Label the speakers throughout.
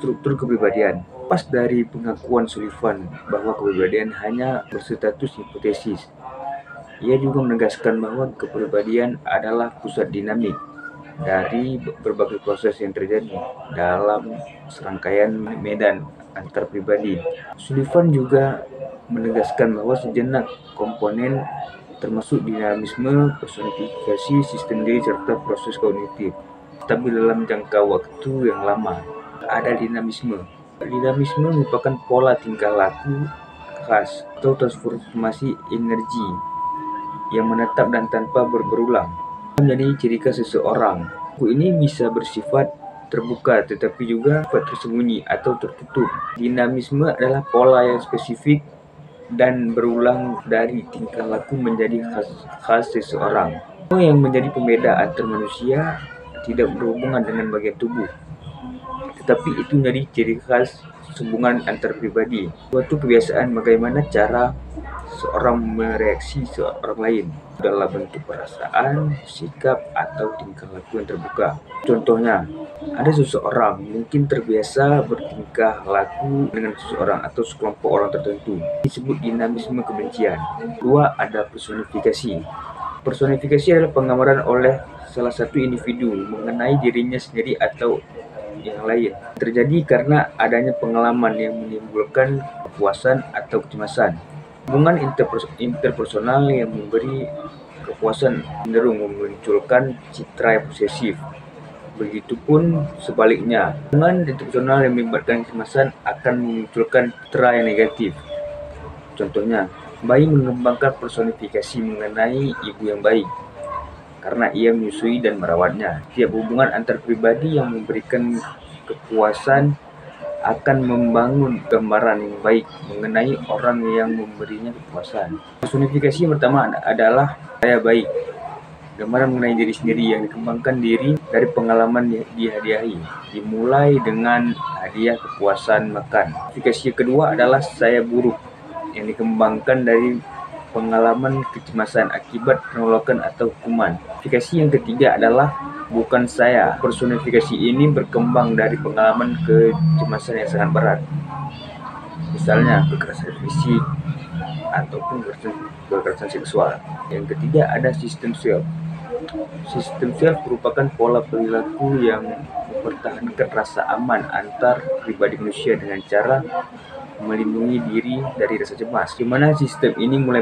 Speaker 1: struktur kepribadian. Pas dari pengakuan Sullivan bahwa kepribadian hanya berstatus hipotesis, ia juga menegaskan bahwa kepribadian adalah pusat dinamik dari berbagai proses yang terjadi dalam serangkaian medan antar pribadi. Sullivan juga menegaskan bahwa sejenak komponen termasuk dinamisme, personifikasi, sistem diri, serta proses kognitif. Tapi dalam jangka waktu yang lama, ada dinamisme. Dinamisme merupakan pola tingkah laku khas atau transformasi energi yang menetap dan tanpa berulang menjadi ciri khas seseorang. Ini bisa bersifat terbuka tetapi juga tersembunyi atau tertutup. Dinamisme adalah pola yang spesifik dan berulang dari tingkah laku menjadi khas seseorang. Yang menjadi pembeda antar manusia tidak berhubungan dengan bagian tubuh, tetapi itu menjadi ciri khas hubungan antar pribadi. Suatu kebiasaan bagaimana cara seorang mereaksi seorang lain dalam bentuk perasaan, sikap, atau tingkah laku yang terbuka. Contohnya, ada seseorang mungkin terbiasa bertingkah laku dengan seseorang atau sekelompok orang tertentu. Disebut dinamisme kebencian. Kedua, ada personifikasi. Personifikasi adalah penggambaran oleh salah satu individu mengenai dirinya sendiri atau yang lain. Terjadi karena adanya pengalaman yang menimbulkan kepuasan atau kecemasan. Hubungan interpersonal yang memberi kepuasan cenderung memunculkan citra yang posesif. Begitupun sebaliknya, hubungan interpersonal yang melibatkan kecemasan akan memunculkan citra yang negatif. Contohnya, bayi mengembangkan personifikasi mengenai ibu yang baik karena ia menyusui dan merawatnya. Setiap hubungan antar pribadi yang memberikan kepuasan akan membangun gambaran yang baik mengenai orang yang memberinya kepuasan. Personifikasi yang pertama adalah saya baik. Gambaran mengenai diri sendiri yang dikembangkan diri dari pengalaman dihadiahi, dimulai dengan hadiah kepuasan makan. Personifikasi kedua adalah saya buruk, yang dikembangkan dari pengalaman kecemasan akibat penolakan atau hukuman. Personifikasi yang ketiga adalah bukan saya. Personifikasi ini berkembang dari pengalaman kecemasan yang sangat berat, misalnya kekerasan fisik ataupun kekerasan seksual. Yang ketiga ada sistem self. Sistem self merupakan pola perilaku yang mempertahankan rasa aman antar pribadi manusia dengan cara melindungi diri dari rasa cemas, di mana sistem ini mulai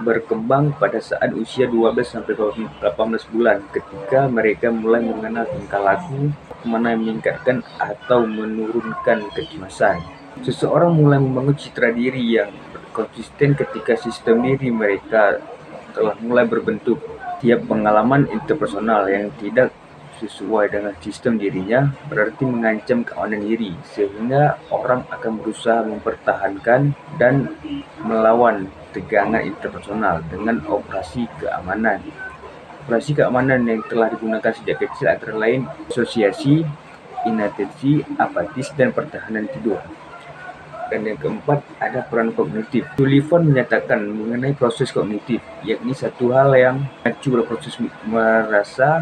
Speaker 1: berkembang pada saat usia 12-18 bulan ketika mereka mulai mengenal tingkah laku mana yang meningkatkan atau menurunkan kecemasan. Seseorang mulai membangun citra diri yang konsisten ketika sistem diri mereka telah mulai berbentuk. Tiap pengalaman interpersonal yang tidak sesuai dengan sistem dirinya berarti mengancam keamanan diri, sehingga orang akan berusaha mempertahankan dan melawan tegangan interpersonal dengan operasi keamanan. Operasi keamanan yang telah digunakan sejak kecil antara lain asosiasi, inatensi, apatis, dan pertahanan tidur. Dan yang keempat ada peran kognitif. Sullivan menyatakan mengenai proses kognitif, yakni satu hal yang mengacu pada proses merasa,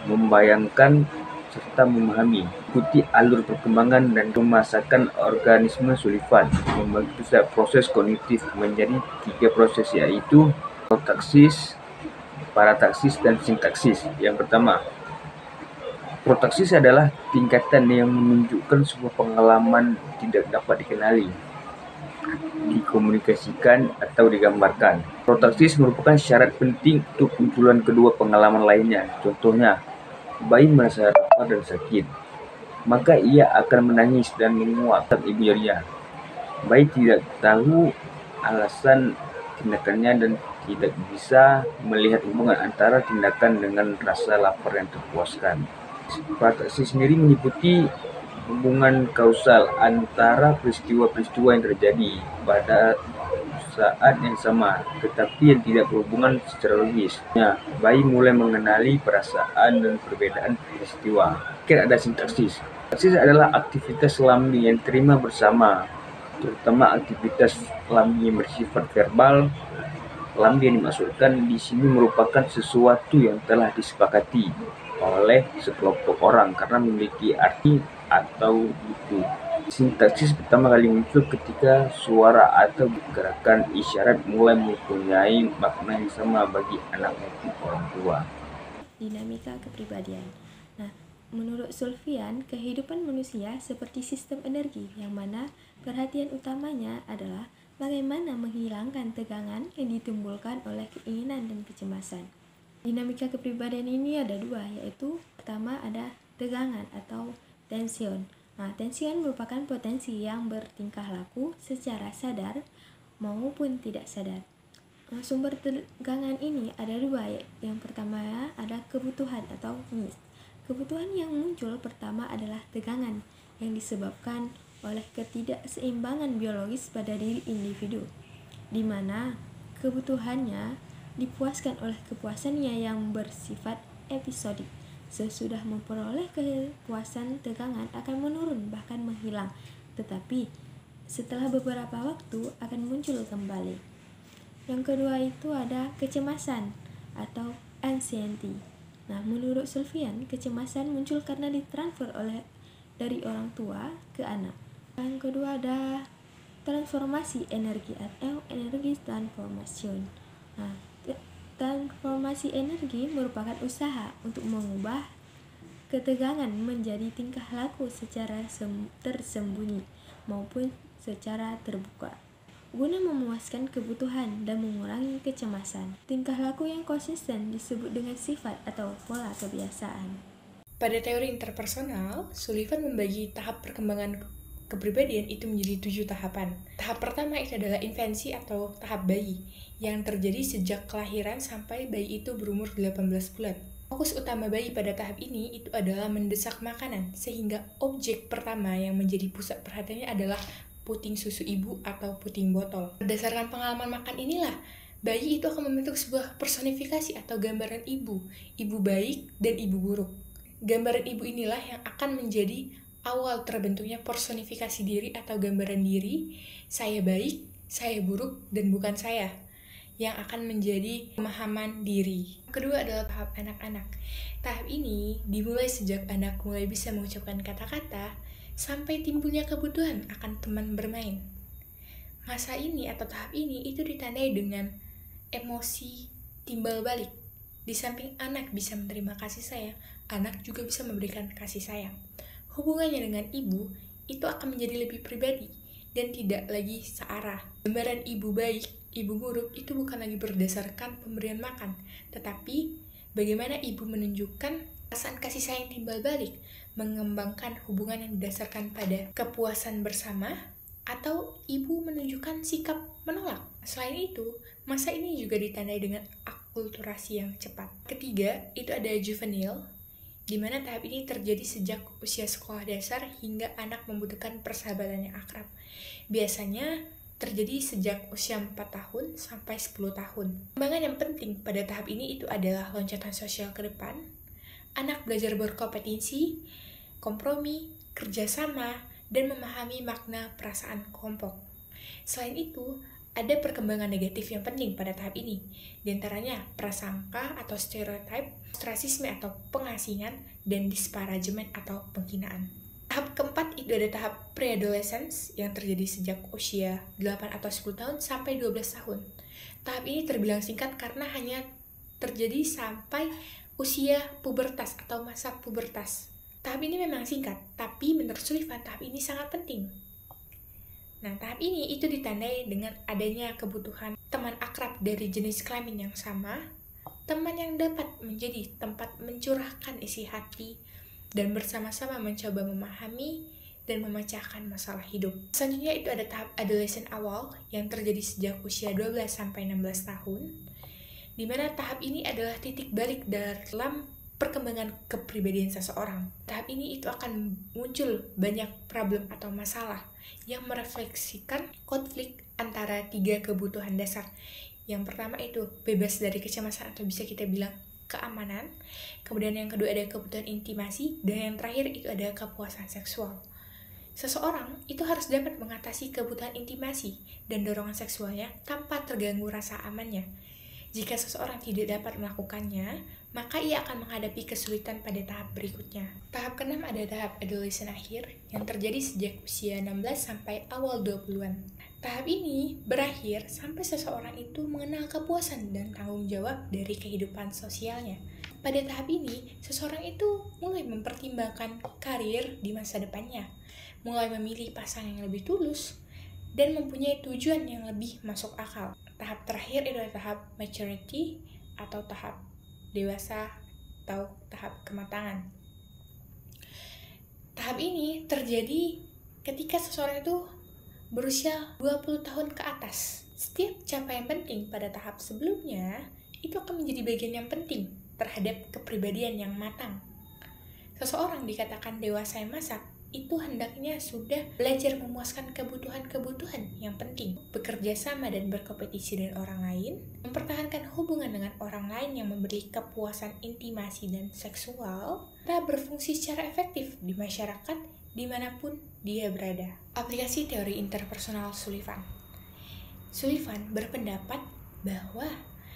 Speaker 1: membayangkan, serta memahami. Ikuti alur perkembangan dan pemasakan organisme Sullivan membagi proses kognitif menjadi 3 proses, yaitu protaksis, parataksis, dan sintaksis. Yang pertama, protaksis adalah tingkatan yang menunjukkan sebuah pengalaman tidak dapat dikenali, dikomunikasikan, atau digambarkan. Protaksis merupakan syarat penting untuk munculan kedua pengalaman lainnya. Contohnya, bayi merasa lapar dan sakit, maka ia akan menangis dan menguapkan ibu jarinya. Bayi tidak tahu alasan tindakannya dan tidak bisa melihat hubungan antara tindakan dengan rasa lapar yang terpuaskan. Protaksis sendiri meliputi hubungan kausal antara peristiwa-peristiwa yang terjadi pada saat yang sama, tetapi yang tidak berhubungan secara logis. Bayi mulai mengenali perasaan dan perbedaan peristiwa. Ada sintaksis. Sintaksis adalah aktivitas lambi yang diterima bersama, terutama aktivitas lambi yang bersifat verbal. Lambi yang dimaksudkan di sini merupakan sesuatu yang telah disepakati oleh sekelompok orang karena memiliki arti atau buku. Sintaksis pertama kali muncul ketika suara atau gerakan isyarat mulai mempunyai makna yang sama bagi anak maupun orang tua.
Speaker 2: Dinamika kepribadian. Nah, menurut Sulfian, kehidupan manusia seperti sistem energi yang mana perhatian utamanya adalah bagaimana menghilangkan tegangan yang ditimbulkan oleh keinginan dan kecemasan. Dinamika kepribadian ini ada dua, yaitu pertama ada tegangan atau tension. Nah, tension merupakan potensi yang bertingkah laku secara sadar maupun tidak sadar. Sumber tegangan ini ada dua. Yang pertama ada kebutuhan atau needs. Kebutuhan yang muncul pertama adalah tegangan yang disebabkan oleh ketidakseimbangan biologis pada diri individu, di mana kebutuhannya dipuaskan oleh kepuasannya yang bersifat episodik. Sesudah memperoleh kepuasan, tegangan akan menurun bahkan menghilang, tetapi setelah beberapa waktu akan muncul kembali. Yang kedua itu ada kecemasan atau anxiety. Nah, menurut Sulfian, kecemasan muncul karena ditransfer dari orang tua ke anak. Yang kedua ada transformasi energi atau energi transformation. Nah, transformasi energi merupakan usaha untuk mengubah ketegangan menjadi tingkah laku secara tersembunyi maupun secara terbuka, guna memuaskan kebutuhan dan mengurangi kecemasan. Tingkah laku yang konsisten disebut dengan sifat atau pola kebiasaan.
Speaker 3: Pada teori interpersonal, Sullivan membagi tahap perkembangan kepribadian itu menjadi 7 tahapan. Tahap pertama itu adalah infansi atau tahap bayi, yang terjadi sejak kelahiran sampai bayi itu berumur 18 bulan. Fokus utama bayi pada tahap ini itu adalah mendesak makanan, sehingga objek pertama yang menjadi pusat perhatiannya adalah puting susu ibu atau puting botol. Berdasarkan pengalaman makan inilah, bayi itu akan membentuk sebuah personifikasi atau gambaran ibu baik dan ibu buruk. Gambaran ibu inilah yang akan menjadi awal terbentuknya personifikasi diri atau gambaran diri, saya baik, saya buruk, dan bukan saya, yang akan menjadi pemahaman diri. Kedua adalah tahap anak-anak. Tahap ini dimulai sejak anak mulai bisa mengucapkan kata-kata, sampai timbulnya kebutuhan akan teman bermain. Masa ini atau tahap ini itu ditandai dengan emosi timbal balik. Di samping anak bisa menerima kasih sayang, anak juga bisa memberikan kasih sayang. Hubungannya dengan ibu itu akan menjadi lebih pribadi dan tidak lagi searah. Gambaran ibu baik, ibu buruk itu bukan lagi berdasarkan pemberian makan, tetapi bagaimana ibu menunjukkan perasaan kasih sayang timbal balik, mengembangkan hubungan yang didasarkan pada kepuasan bersama, atau ibu menunjukkan sikap menolak. Selain itu, masa ini juga ditandai dengan akulturasi yang cepat. Ketiga, itu ada juvenil, di mana tahap ini terjadi sejak usia sekolah dasar hingga anak membutuhkan persahabatan yang akrab. Biasanya terjadi sejak usia 4 tahun sampai 10 tahun. Perkembangan yang penting pada tahap ini itu adalah loncatan sosial ke depan. Anak belajar berkompetensi, kompromi, kerjasama, dan memahami makna perasaan kelompok. Selain itu, ada perkembangan negatif yang penting pada tahap ini, diantaranya prasangka atau stereotip, ostracisme atau pengasingan, dan disparagement atau penghinaan. Tahap keempat itu ada tahap pre-adolescence yang terjadi sejak usia 8 atau 10 tahun sampai 12 tahun. Tahap ini terbilang singkat karena hanya terjadi sampai usia pubertas atau masa pubertas. Tahap ini memang singkat, tapi menurut Sullivan tahap ini sangat penting. Nah, tahap ini itu ditandai dengan adanya kebutuhan teman akrab dari jenis kelamin yang sama, teman yang dapat menjadi tempat mencurahkan isi hati, dan bersama-sama mencoba memahami dan memecahkan masalah hidup. Selanjutnya itu ada tahap adolescent awal yang terjadi sejak usia 12 sampai 16 tahun, di mana tahap ini adalah titik balik dalam perkembangan kepribadian seseorang. Tahap ini itu akan muncul banyak problem atau masalah yang merefleksikan konflik antara 3 kebutuhan dasar. Yang pertama itu bebas dari kecemasan atau bisa kita bilang keamanan. Kemudian yang kedua ada kebutuhan intimasi, dan yang terakhir itu ada kepuasan seksual. Seseorang itu harus dapat mengatasi kebutuhan intimasi dan dorongan seksualnya tanpa terganggu rasa amannya. Jika seseorang tidak dapat melakukannya, maka ia akan menghadapi kesulitan pada tahap berikutnya. Tahap ke-6 ada tahap adolescent akhir yang terjadi sejak usia 16 sampai awal 20-an. Tahap ini berakhir sampai seseorang itu mengenal kepuasan dan tanggung jawab dari kehidupan sosialnya. Pada tahap ini, seseorang itu mulai mempertimbangkan karir di masa depannya, mulai memilih pasangan yang lebih tulus, dan mempunyai tujuan yang lebih masuk akal. Tahap terakhir adalah tahap maturity atau tahap dewasa atau tahap kematangan. Tahap ini terjadi ketika seseorang itu berusia 20 tahun ke atas. Setiap capaian penting pada tahap sebelumnya itu akan menjadi bagian yang penting terhadap kepribadian yang matang. Seseorang dikatakan dewasa yang masak itu hendaknya sudah belajar memuaskan kebutuhan-kebutuhan yang penting, bekerja sama dan berkompetisi dengan orang lain, mempertahankan hubungan dengan orang lain yang memberi kepuasan intimasi dan seksual, serta berfungsi secara efektif di masyarakat dimanapun dia berada. Aplikasi teori interpersonal Sullivan. Sullivan berpendapat bahwa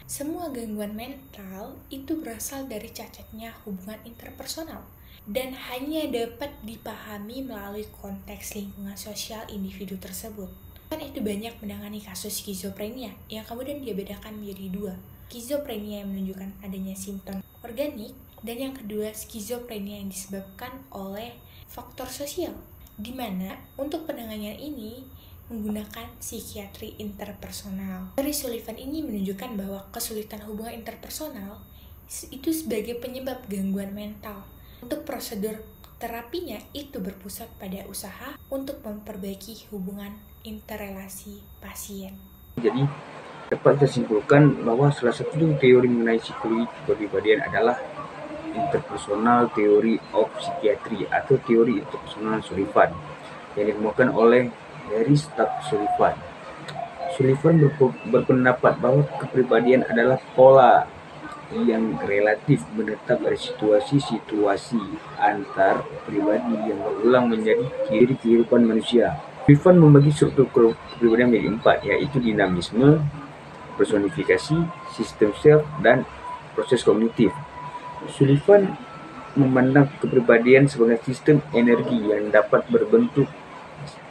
Speaker 3: semua gangguan mental itu berasal dari cacatnya hubungan interpersonal dan hanya dapat dipahami melalui konteks lingkungan sosial individu tersebut. Kan itu banyak menangani kasus skizofrenia yang kemudian dia bedakan menjadi dua. Skizofrenia yang menunjukkan adanya simptom organik, dan yang kedua skizofrenia yang disebabkan oleh faktor sosial, di mana untuk penanganan ini menggunakan psikiatri interpersonal. Teori Sullivan ini menunjukkan bahwa kesulitan hubungan interpersonal itu sebagai penyebab gangguan mental. Untuk prosedur terapinya itu berpusat pada usaha untuk memperbaiki hubungan interrelasi pasien.
Speaker 1: Jadi dapat disimpulkan bahwa salah satu teori mengenai psikologi kepribadian adalah interpersonal theory of psychiatry atau teori interpersonal Sullivan yang dikemukakan oleh Harry Stapp Sullivan. Sullivan berpendapat bahwa kepribadian adalah pola yang relatif menetap pada situasi-situasi antar pribadi yang berulang menjadi ciri kehidupan manusia. Sullivan membagi struktur kepribadian menjadi 4, yaitu dinamisme, personifikasi, sistem self, dan proses kognitif. Sullivan memandang kepribadian sebagai sistem energi yang dapat berbentuk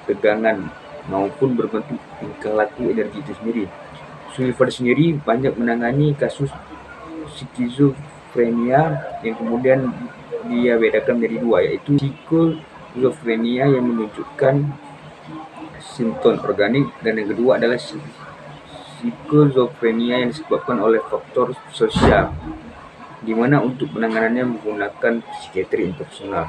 Speaker 1: tegangan maupun berbentuk tingkah laku energi itu sendiri. Sullivan sendiri banyak menangani kasus skizofrenia yang kemudian dia bedakan menjadi dua, yaitu skizofrenia yang menunjukkan simptom organik dan yang kedua adalah skizofrenia yang disebabkan oleh faktor sosial, di mana untuk penanganannya menggunakan psikiatri interpersonal.